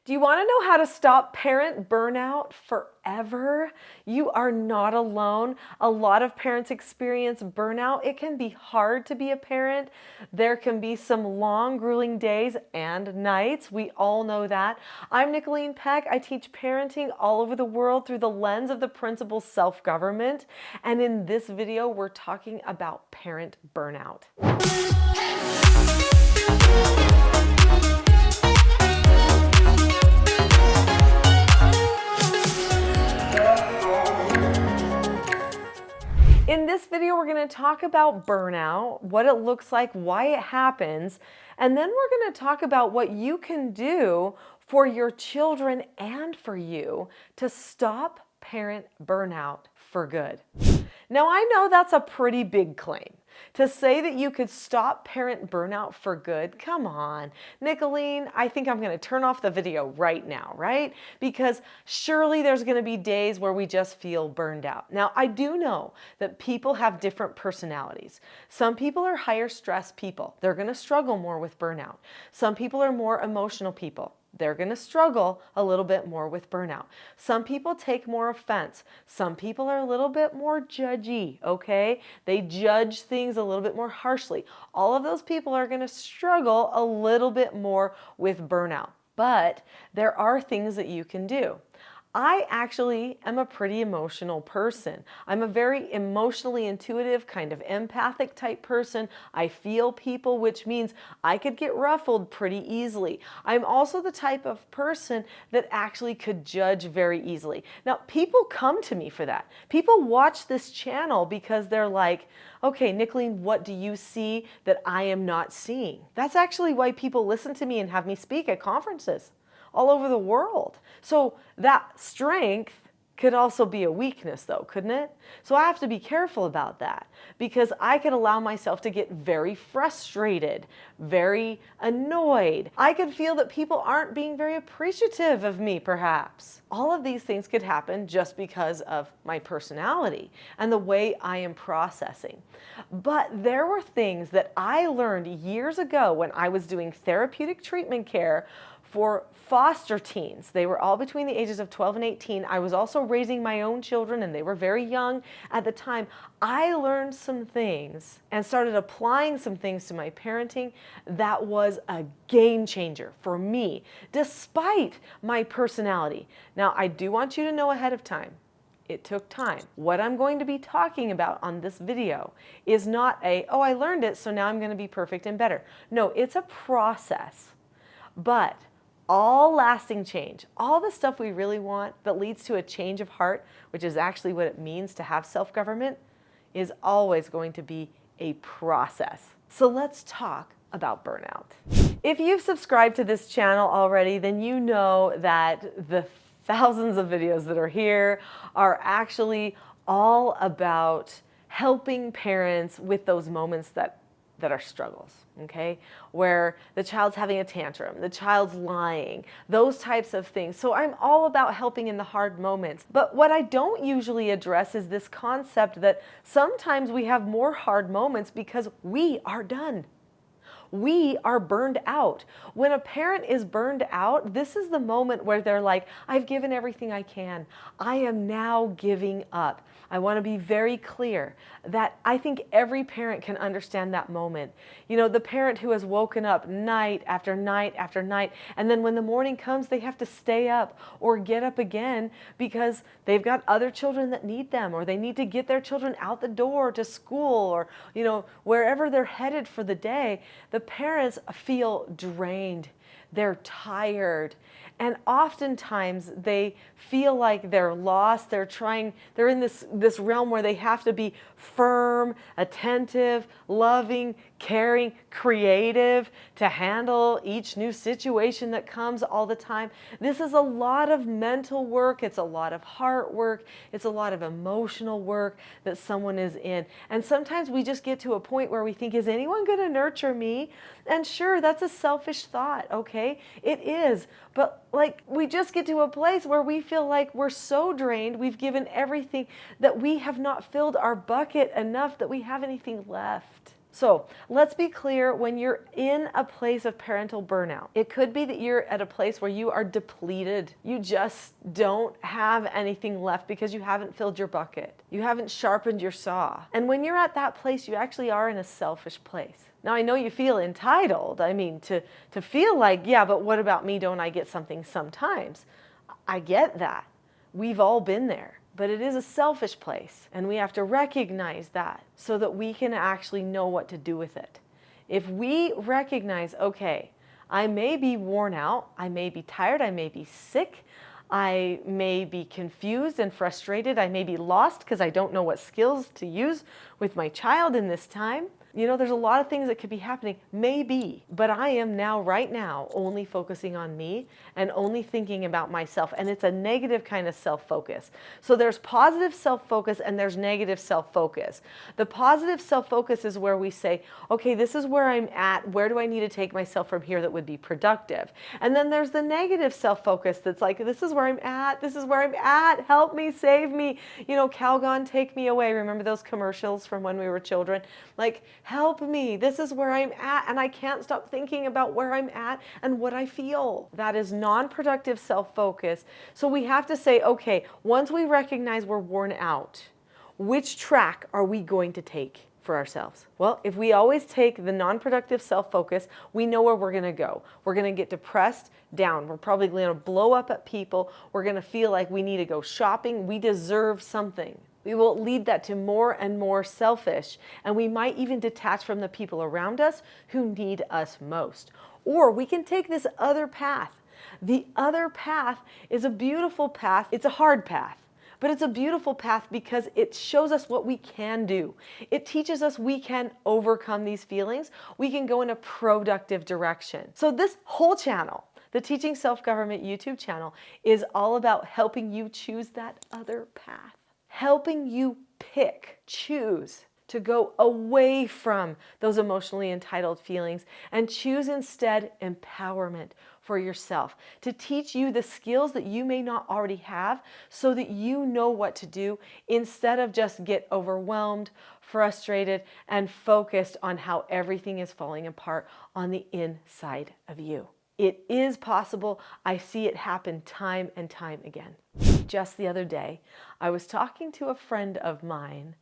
Do you want to know how to stop parent burnout forever? You are not alone. A lot of parents experience burnout. It can be hard to be a parent. There can be some long, grueling days and nights. We all know that. I'm Nicholeen Peck. I teach parenting all over the world through the lens of the principle self-government. And in this video, we're talking about parent burnout. In this video, we're going to talk about burnout, what it looks like, why it happens, and then we're going to talk about what you can do for your children and for you to stop parent burnout for good. Now, I know that's a pretty big claim. To say that you could stop parent burnout for good, come on. Nicholeen, I think I'm going to turn off the video right now, right? Because surely there's going to be days where we just feel burned out. Now, I do know that people have different personalities. Some people are higher stress people. They're going to struggle more with burnout. Some people are more emotional people. They're going to struggle a little bit more with burnout. Some people take more offense. Some people are a little bit more judgy, okay? They judge things a little bit more harshly. All of those people are going to struggle a little bit more with burnout. But there are things that you can do. I actually am a pretty emotional person. I'm a very emotionally intuitive, kind of empathic type person. I feel people, which means I could get ruffled pretty easily. I'm also the type of person that actually could judge very easily. Now, people come to me for that. People watch this channel because they're like, okay, Nicholeen, what do you see that I am not seeing? That's actually why people listen to me and have me speak at conferences all over the world. So that strength could also be a weakness though, couldn't it? So I have to be careful about that because I could allow myself to get very frustrated, very annoyed. I could feel that people aren't being very appreciative of me perhaps. All of these things could happen just because of my personality and the way I am processing. But there were things that I learned years ago when I was doing therapeutic treatment care for foster teens. They were all between the ages of 12 and 18. I was also raising my own children and they were very young at the time. I learned some things and started applying some things to my parenting that was a game changer for me, despite my personality. Now, I do want you to know ahead of time, it took time. What I'm going to be talking about on this video is not oh, I learned it, so now I'm going to be perfect and better. No, it's a process. But all lasting change, all the stuff we really want that leads to a change of heart, which is actually what it means to have self-government, is always going to be a process. So let's talk about burnout. If you've subscribed to this channel already, then you know that the thousands of videos that are here are actually all about helping parents with those moments that are struggles, okay? Where the child's having a tantrum, the child's lying, those types of things. So I'm all about helping in the hard moments. But what I don't usually address is this concept that sometimes we have more hard moments because we are done. We are burned out. When a parent is burned out, this is the moment where they're like, I've given everything I can. I am now giving up. I want to be very clear that I think every parent can understand that moment. You know, the parent who has woken up night after night after night, and then when the morning comes, they have to stay up or get up again because they've got other children that need them, or they need to get their children out the door to school, or, you know, wherever they're headed for the day. The parents feel drained. They're tired. And oftentimes they feel like they're lost. They're in this realm where they have to be firm, attentive, loving, caring, creative to handle each new situation that comes all the time. This is a lot of mental work. It's a lot of heart work. It's a lot of emotional work that someone is in. And sometimes we just get to a point where we think, is anyone going to nurture me? And sure, that's a selfish thought, okay? It is. But like we just get to a place where we feel like we're so drained, we've given everything, that we have not filled our bucket enough that we have anything left. So let's be clear, when you're in a place of parental burnout, it could be that you're at a place where you are depleted. You just don't have anything left because you haven't filled your bucket. You haven't sharpened your saw. And when you're at that place, you actually are in a selfish place. Now, I know you feel entitled. I mean, to feel like, yeah, but what about me? Don't I get something sometimes? I get that. We've all been there. But it is a selfish place, and we have to recognize that so that we can actually know what to do with it. If we recognize, okay, I may be worn out, I may be tired, I may be sick, I may be confused and frustrated, I may be lost because I don't know what skills to use with my child in this time. You know, there's a lot of things that could be happening, maybe, but I am now, right now, only focusing on me and only thinking about myself. And it's a negative kind of self-focus. So there's positive self-focus and there's negative self-focus. The positive self-focus is where we say, okay, this is where I'm at. Where do I need to take myself from here that would be productive? And then there's the negative self-focus that's like, this is where I'm at. This is where I'm at. Help me, save me. You know, Calgon, take me away. Remember those commercials from when we were children? Like, help me, this is where I'm at, and I can't stop thinking about where I'm at and what I feel. That is non-productive self-focus. So we have to say, okay, once we recognize we're worn out, which track are we going to take for ourselves? Well, if we always take the non-productive self-focus, we know where we're going to go. We're going to get depressed, down. We're probably going to blow up at people. We're going to feel like we need to go shopping. We deserve something. We will lead that to more and more selfish, and we might even detach from the people around us who need us most. Or we can take this other path. The other path is a beautiful path. It's a hard path, but it's a beautiful path because it shows us what we can do. It teaches us we can overcome these feelings. We can go in a productive direction. So this whole channel, the Teaching Self-Government YouTube channel, is all about helping you choose that other path. Helping you choose to go away from those emotionally entitled feelings and choose instead empowerment for yourself, to teach you the skills that you may not already have so that you know what to do instead of just get overwhelmed, frustrated, and focused on how everything is falling apart on the inside of you. It is possible. I see it happen time and time again. Just the other day, I was talking to a friend of mine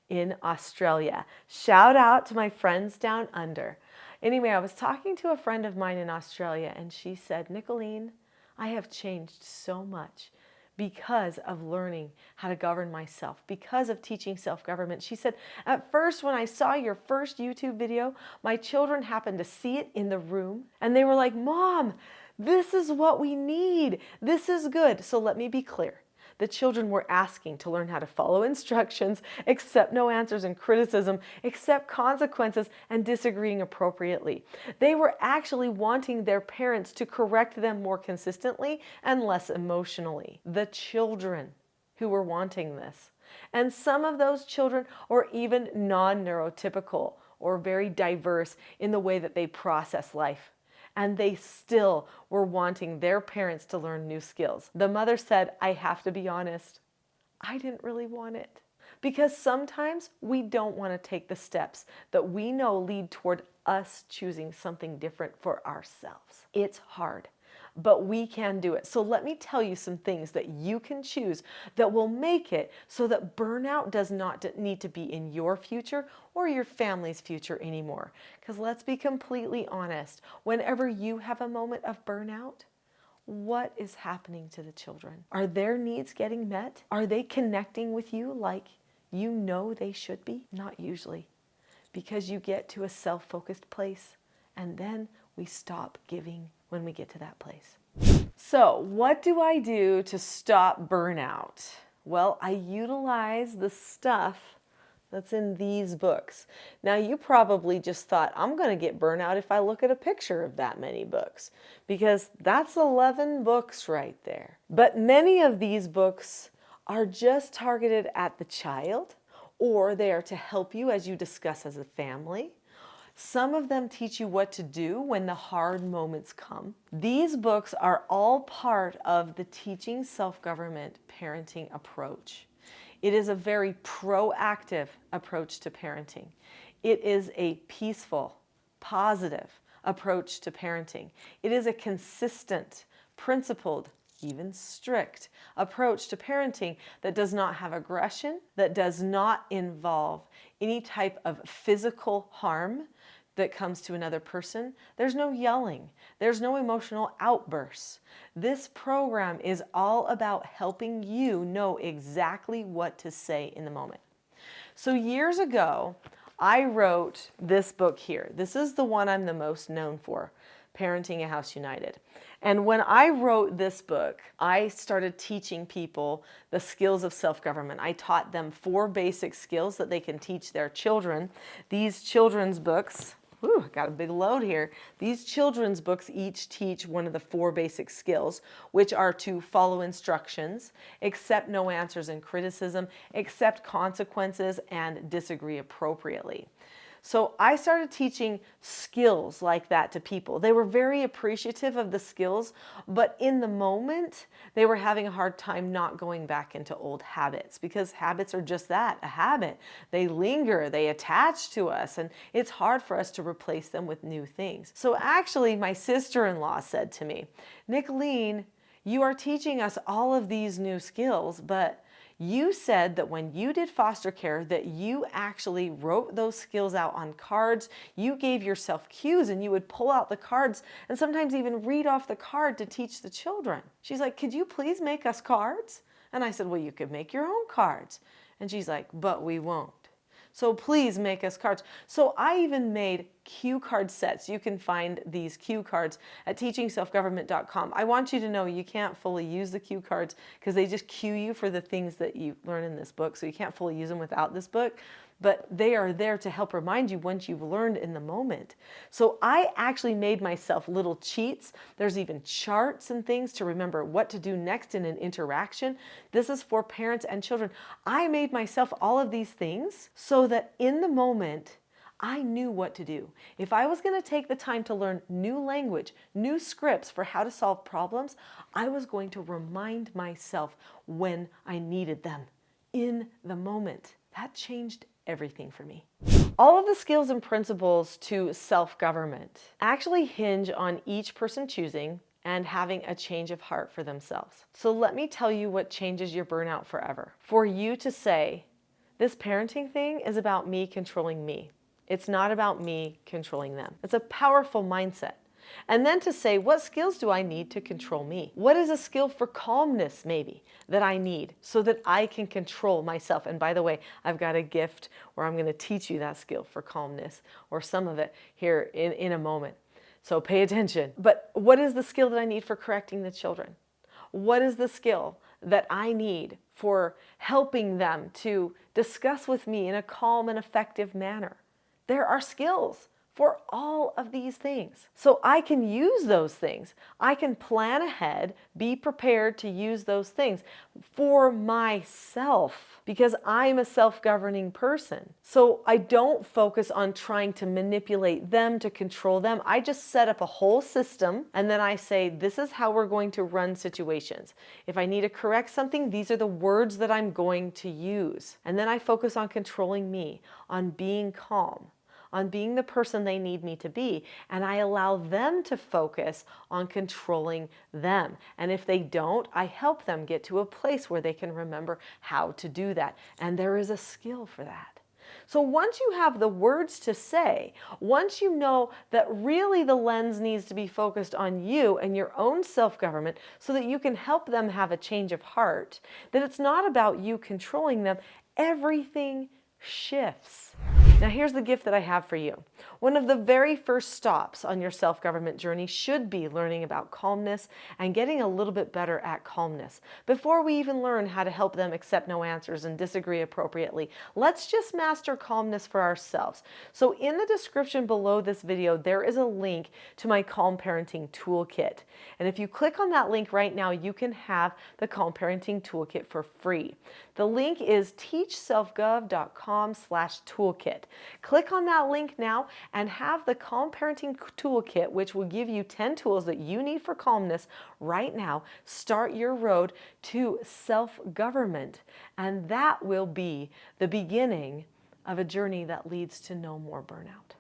in Australia. Shout out to my friends down under. Anyway, I was talking to a friend of mine in Australia, and she said, Nicholeen, I have changed so much because of learning how to govern myself, because of teaching self-government. She said, at first, when I saw your first YouTube video, my children happened to see it in the room, and they were like, Mom, this is what we need. This is good. So let me be clear. The children were asking to learn how to follow instructions, accept no answers and criticism, accept consequences, and disagreeing appropriately. They were actually wanting their parents to correct them more consistently and less emotionally. The children who were wanting this. And some of those children are even non-neurotypical or very diverse in the way that they process life. And they still were wanting their parents to learn new skills. The mother said, I have to be honest, I didn't really want it. Because sometimes we don't want to take the steps that we know lead toward us choosing something different for ourselves. It's hard, but we can do it. So let me tell you some things that you can choose that will make it so that burnout does not need to be in your future or your family's future anymore. Because let's be completely honest, whenever you have a moment of burnout, what is happening to the children? Are their needs getting met? Are they connecting with you like you know they should be? Not usually, because you get to a self-focused place and then we stop giving when we get to that place. So what do I do to stop burnout? Well, I utilize the stuff that's in these books. Now, you probably just thought, I'm going to get burnout if I look at a picture of that many books, because that's 11 books right there. But many of these books are just targeted at the child, or they are to help you as you discuss as a family. Some of them teach you what to do when the hard moments come. These books are all part of the Teaching Self-Government Parenting approach. It is a very proactive approach to parenting. It is a peaceful, positive approach to parenting. It is a consistent, principled, even strict approach to parenting that does not have aggression, that does not involve any type of physical harm that comes to another person. There's no yelling. There's no emotional outbursts. This program is all about helping you know exactly what to say in the moment. So years ago, I wrote this book here. This is the one I'm the most known for, Parenting a House United. And when I wrote this book, I started teaching people the skills of self-government. I taught them 4 basic skills that they can teach their children. These children's books, got a big load here. These children's books each teach one of the 4 basic skills, which are to follow instructions, accept no answers and criticism, accept consequences, and disagree appropriately. So I started teaching skills like that to people. They were very appreciative of the skills, but in the moment, they were having a hard time not going back into old habits, because habits are just that, a habit. They linger, they attach to us, and it's hard for us to replace them with new things. So actually, my sister-in-law said to me, Nicholeen, you are teaching us all of these new skills, but you said that when you did foster care that you actually wrote those skills out on cards. You gave yourself cues and you would pull out the cards and sometimes even read off the card to teach the children. She's like, could you please make us cards? And I said, well, you could make your own cards. And she's like, but we won't. So please make us cards. So I even made cue card sets. You can find these cue cards at teachingselfgovernment.com. I want you to know you can't fully use the cue cards because they just cue you for the things that you learn in this book. So you can't fully use them without this book, but they are there to help remind you once you've learned in the moment. So I actually made myself little cheats. There's even charts and things to remember what to do next in an interaction. This is for parents and children. I made myself all of these things so that in the moment, I knew what to do. If I was going to take the time to learn new language, new scripts for how to solve problems, I was going to remind myself when I needed them in the moment. That changed everything for me. All of the skills and principles to self-government actually hinge on each person choosing and having a change of heart for themselves. So let me tell you what changes your burnout forever. For you to say, this parenting thing is about me controlling me. It's not about me controlling them. It's a powerful mindset. And then to say, what skills do I need to control me? What is a skill for calmness maybe that I need so that I can control myself? And by the way, I've got a gift where I'm going to teach you that skill for calmness, or some of it here in a moment. So pay attention. But what is the skill that I need for correcting the children? What is the skill that I need for helping them to discuss with me in a calm and effective manner? There are skills for all of these things. So I can use those things. I can plan ahead, be prepared to use those things for myself because I'm a self-governing person. So I don't focus on trying to manipulate them, to control them. I just set up a whole system and then I say, this is how we're going to run situations. If I need to correct something, these are the words that I'm going to use. And then I focus on controlling me, on being calm, on being the person they need me to be, and I allow them to focus on controlling them. And if they don't, I help them get to a place where they can remember how to do that. And there is a skill for that. So once you have the words to say, once you know that really the lens needs to be focused on you and your own self-government so that you can help them have a change of heart, that it's not about you controlling them, everything shifts. Now here's the gift that I have for you. One of the very first stops on your self-government journey should be learning about calmness and getting a little bit better at calmness. Before we even learn how to help them accept no answers and disagree appropriately, let's just master calmness for ourselves. So in the description below this video, there is a link to my Calm Parenting Toolkit. And if you click on that link right now, you can have the Calm Parenting Toolkit for free. The link is teachselfgov.com/toolkit. Click on that link now and have the Calm Parenting Toolkit, which will give you 10 tools that you need for calmness right now. Start your road to self-government, and that will be the beginning of a journey that leads to no more burnout.